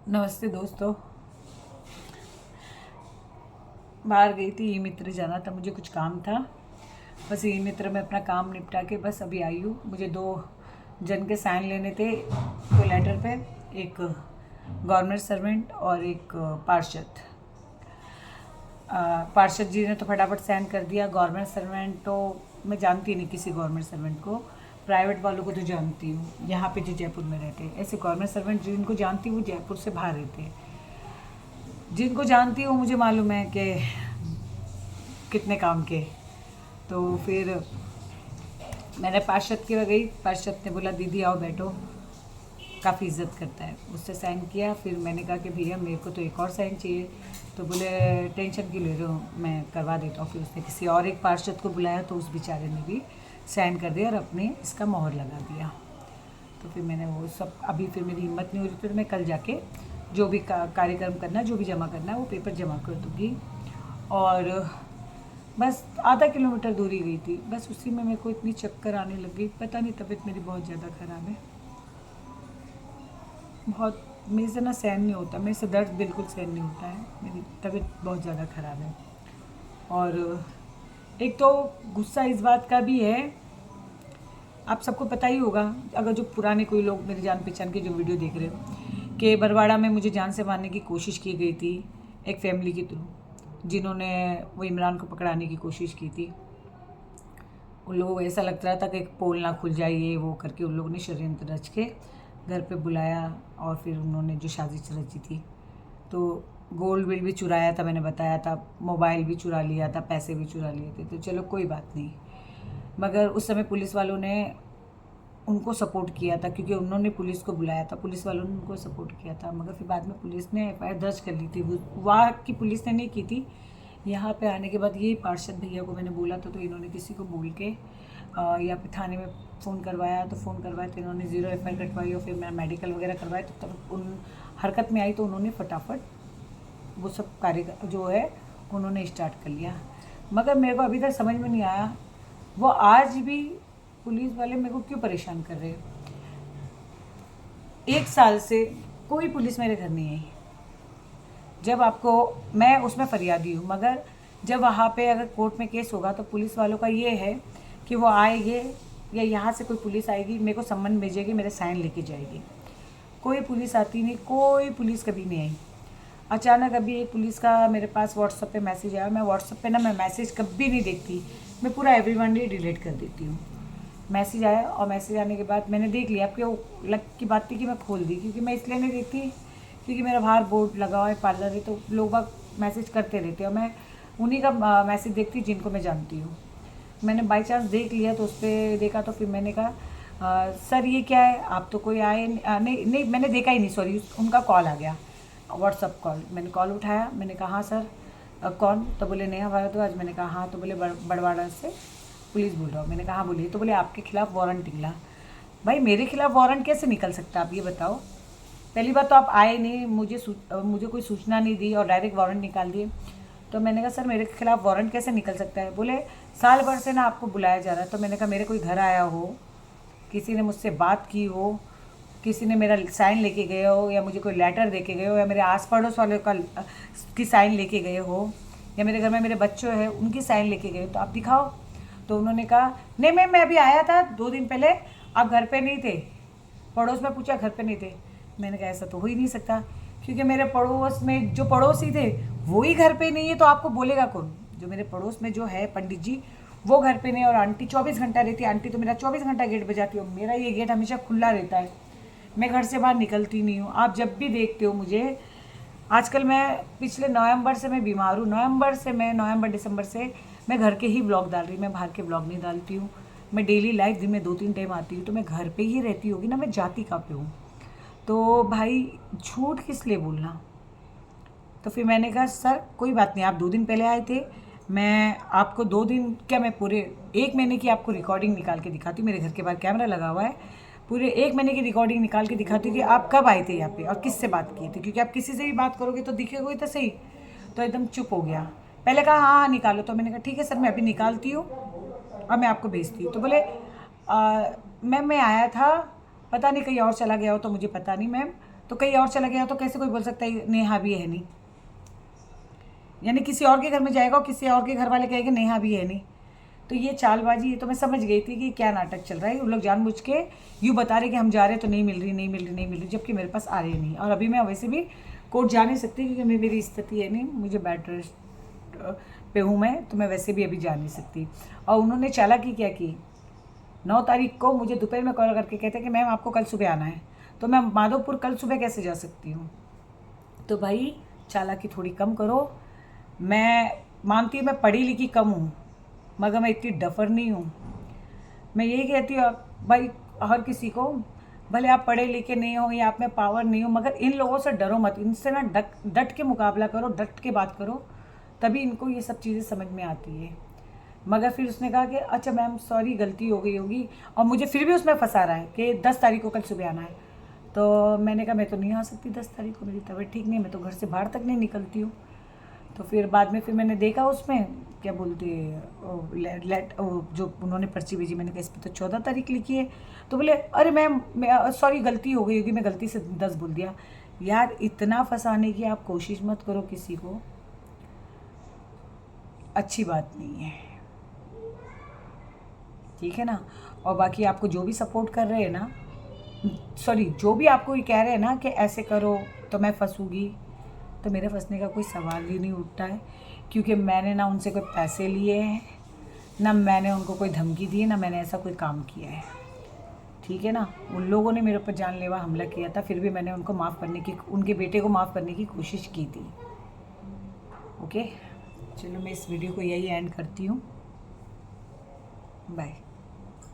नमस्ते दोस्तों। बाहर गई थी, ई मित्र जाना था, मुझे कुछ काम था। बस ई मित्र में अपना काम निपटा के बस अभी आई हूँ। मुझे 2 जन के साइन लेने थे तो लेटर पे, एक गवर्नमेंट सर्वेंट और एक पार्षद। पार्षद जी ने तो फटाफट साइन कर दिया। गवर्नमेंट सर्वेंट तो मैं जानती नहीं किसी गवर्नमेंट सर्वेंट को, प्राइवेट वालों को तो जानती हूँ, यहाँ पे जो जयपुर में रहते हैं। ऐसे गवर्नमेंट सर्वेंट जिनको जानती हूँ वो जयपुर से बाहर रहते हैं। जिनको जानती हूँ मुझे मालूम है कि कितने काम के। तो फिर मैंने पार्षद के वहाँ गई, पार्षद ने बोला दीदी आओ बैठो, काफ़ी इज्जत करता है। उससे साइन किया। फिर मैंने कहा कि भैया मेरे को तो एक और साइन चाहिए। तो बोले टेंशन क्यों ले रहे हो, मैं करवा देता हूँ। फिर उसने किसी और एक पार्षद को बुलाया तो उस बेचारे ने भी साइन कर दिया और अपने इसका मोहर लगा दिया। तो फिर मैंने वो सब, अभी फिर मेरी हिम्मत नहीं हो रही थी तो मैं कल जाके जो भी कार्यक्रम करना, जो भी जमा करना है वो पेपर जमा कर दूँगी। और बस आधा किलोमीटर दूरी गई थी, बस उसी में मेरे को इतनी चक्कर आने लग गई, पता नहीं तबीयत मेरी बहुत ज़्यादा ख़राब है। बहुत मेरे से ना सहन नहीं होता, मेरे से दर्द बिल्कुल सहन नहीं होता है, मेरी तबीयत बहुत ज़्यादा ख़राब है। और एक तो गुस्सा इस बात का भी है, आप सबको पता ही होगा, अगर जो पुराने कोई लोग मेरे जान पहचान के जो वीडियो देख रहे हो, कि बरवाड़ा में मुझे जान से मारने की कोशिश की गई थी एक फैमिली के थ्रू, जिन्होंने वो इमरान को पकड़ाने की कोशिश की थी। उन लोगों को ऐसा लग रहा था कि पोल ना खुल जाए, ये वो करके उन लोगों ने षड्यंत्र रच के घर पे बुलाया और फिर उन्होंने जो साजिश रची थी। तो गोल्ड बिल भी चुराया था, मैंने बताया था, मोबाइल भी चुरा लिया था, पैसे भी चुरा लिए थे। तो चलो कोई बात नहीं, मगर उस समय पुलिस वालों ने उनको सपोर्ट किया था, क्योंकि उन्होंने पुलिस को बुलाया था, पुलिस वालों ने उनको सपोर्ट किया था। मगर फिर बाद में पुलिस ने एफआईआर दर्ज कर ली थी, वो वहाँ की पुलिस ने नहीं की थी। यहाँ पे आने के बाद ये पार्षद भैया को मैंने बोला था, तो इन्होंने किसी को बोल के या फिर थाने में फ़ोन करवाया, तो फ़ोन करवाया तो इन्होंने 0 एफआईआर कटवाई और फिर मैं मेडिकल वगैरह करवाया। तो तब उन हरकत में आई तो उन्होंने फटाफट वो सब कार्य जो है उन्होंने स्टार्ट कर लिया। मगर मेरे को अभी तक समझ में नहीं आया वो आज भी पुलिस वाले मेरे को क्यों परेशान कर रहे हैं। 1 साल से कोई पुलिस मेरे घर नहीं आई। जब आपको, मैं उसमें फरियादी हूँ, मगर जब वहाँ पे अगर कोर्ट में केस होगा तो पुलिस वालों का ये है कि वो आएंगे या यहाँ से कोई पुलिस आएगी, मेरे को सम्मन भेजेगी, मेरे साइन लेके जाएगी। कोई पुलिस आती नहीं, कोई पुलिस कभी नहीं आई। अचानक अभी एक पुलिस का मेरे पास व्हाट्सएप पे मैसेज आया। मैं व्हाट्सएप पे ना, मैं मैसेज कभी नहीं देखती, मैं पूरा एवरीवन डे डिलीट कर देती हूँ। मैसेज आया और मैसेज आने के बाद मैंने देख लिया, आपके वो लक की बात थी कि मैं खोल दी, क्योंकि मैं इसलिए नहीं देखती क्योंकि मेरा बाहर बोर्ड लगा हुआ है, पार्लर है, तो लोग बाग मैसेज करते रहते हैं और मैं उन्हीं का मैसेज देखती जिनको मैं जानती हूँ। मैंने बाई चांस देख लिया तो उस पर देखा, तो फिर मैंने कहा सर ये क्या है, आप तो कोई आए नहीं नहीं, मैंने देखा ही नहीं, सॉरी, उनका कॉल आ गया, व्हाट्सअप कॉल। मैंने कॉल उठाया, मैंने कहा हाँ सर कौन, तो बोले नेहा भारद्वाज। मैंने कहा हाँ, तो बोले बड़वाड़ा से पुलिस बोल रहा हूँ। मैंने कहा हाँ बोलिए। तो बोले आपके खिलाफ़ वारंट निकला। भाई मेरे खिलाफ़ वारंट कैसे निकल सकता है, आप ये बताओ। पहली बात तो आप आए नहीं, मुझे कोई सूचना नहीं दी और डायरेक्ट वारंट निकाल दिए। तो मैंने कहा सर मेरे खिलाफ़ वारंट कैसे निकल सकता है। बोले साल भर से ना आपको बुलाया जा रहा है। तो मैंने कहा मेरे कोई घर आया हो, किसी ने मुझसे बात की हो, किसी ने मेरा साइन लेके गए हो, या मुझे कोई लेटर दे के गए हो, या मेरे आस पड़ोस वाले का की साइन लेके गए हो, या मेरे घर में मेरे बच्चे हैं उनकी साइन लेके गए हो, तो आप दिखाओ। तो उन्होंने कहा नहीं मैम, मैं अभी आया था 2 दिन पहले, आप घर पे नहीं थे। पड़ोस में पूछा, घर पे नहीं थे। मैंने कहा ऐसा तो हो ही नहीं सकता, क्योंकि मेरे पड़ोस में जो पड़ोसी थे वो ही घर पे नहीं है, तो आपको बोलेगा कौन। जो मेरे पड़ोस में जो है पंडित जी, वो घर पे नहीं, और आंटी 24 घंटा रहती है। आंटी तो मेरा 24 घंटा गेट बजाती है, मेरा ये गेट हमेशा खुला रहता है, मैं घर से बाहर निकलती नहीं हूँ। आप जब भी देखते हो मुझे, आजकल मैं पिछले नवंबर से मैं बीमार हूँ, नवंबर दिसंबर से मैं घर के ही ब्लॉग डाल रही, मैं बाहर के ब्लॉग नहीं डालती हूँ। मैं डेली लाइफ दिन में 2-3 टाइम आती हूँ, तो मैं घर पे ही रहती होगी ना, मैं जाती कहाँ पे हूँ। तो भाई झूठ किस लिए बोलना। तो फिर मैंने कहा सर कोई बात नहीं, आप 2 दिन पहले आए थे, मैं आपको 2 दिन क्या, मैं पूरे 1 महीने की आपको रिकॉर्डिंग निकाल के दिखाती हूँ, मेरे घर के बाहर कैमरा लगा हुआ है, पूरे 1 महीने की रिकॉर्डिंग निकाल के दिखाती हूँ कि आप कब आए थे यहाँ पे और किससे बात किए थे, क्योंकि आप किसी से भी बात करोगे तो दिखेगा ही तो सही। तो एकदम चुप हो गया। पहले कहा हाँ हाँ निकालो, तो मैंने कहा ठीक है सर मैं अभी निकालती हूँ और मैं आपको भेजती हूँ। तो बोले मैम मैं आया था, पता नहीं कहीं और चला गया हो तो मुझे पता नहीं मैम, तो कहीं और चला गया तो कैसे कोई बोल सकता है नेहा भी है नहीं, यानी किसी और के घर में जाएगा और किसी और के घर वाले कहेंगे नेहा भी है नहीं। तो ये चालबाजी, ये तो मैं समझ गई थी कि क्या नाटक चल रहा है। उन लोग जानबूझ के यूँ बता रहे कि हम जा रहे तो नहीं मिल रही नहीं मिल रही नहीं मिल रही, जबकि मेरे पास आ रही नहीं। और अभी मैं वैसे भी कोर्ट जा नहीं सकती क्योंकि मेरी स्थिति है नहीं, मुझे बेड रेस्ट पे हूँ मैं, तो मैं वैसे भी अभी जा नहीं सकती। और उन्होंने चालाकी क्या की, 9 तारीख को मुझे दोपहर में कॉल करके कहते कि मैम आपको कल सुबह आना है, तो मैं माधोपुर कल सुबह कैसे जा सकती हूँ। तो भाई चालाकी थोड़ी कम करो। मैं मानती हूँ मैं पढ़ी लिखी कम हूँ, मगर मैं इतनी डफर नहीं हूँ। मैं यही कहती हूँ भाई हर किसी को, भले आप पढ़े लिखे नहीं हो या आप में पावर नहीं हो, मगर इन लोगों से डरो मत। इनसे ना डट के मुकाबला करो, डट के बात करो, तभी इनको ये सब चीज़ें समझ में आती है। मगर फिर उसने कहा कि अच्छा मैम सॉरी गलती हो गई होगी, और मुझे फिर भी उसमें फंसा रहा है कि 10 तारीख को कल सुबह आना है। तो मैंने कहा मैं तो नहीं आ सकती 10 तारीख को, मेरी तबीयत ठीक नहीं है, मैं तो घर से बाहर तक नहीं निकलती हूँ। तो फिर बाद में फिर मैंने देखा उसमें क्या बोलते जो उन्होंने पर्ची भेजी, मैंने कहा इस पर तो 14 तारीख लिखी है। तो बोले अरे मैम सॉरी गलती हो गई होगी, मैं गलती से 10 बोल दिया। यार इतना फंसाने की आप कोशिश मत करो किसी को, अच्छी बात नहीं है, ठीक है ना। और बाकी आपको जो भी सपोर्ट कर रहे हैं ना, सॉरी जो भी आपको ये कह रहे हैं ना कि ऐसे करो तो मैं फंसूंगी, तो मेरे फंसने का कोई सवाल ही नहीं उठता है, क्योंकि मैंने ना उनसे कोई पैसे लिए हैं, ना मैंने उनको कोई धमकी दी है, ना मैंने ऐसा कोई काम किया है, ठीक है ना। उन लोगों ने मेरे ऊपर जानलेवा हमला किया था, फिर भी मैंने उनको माफ़ करने की, उनके बेटे को माफ़ करने की कोशिश की थी। ओके चलो मैं इस वीडियो को यही एंड करती हूँ, बाय।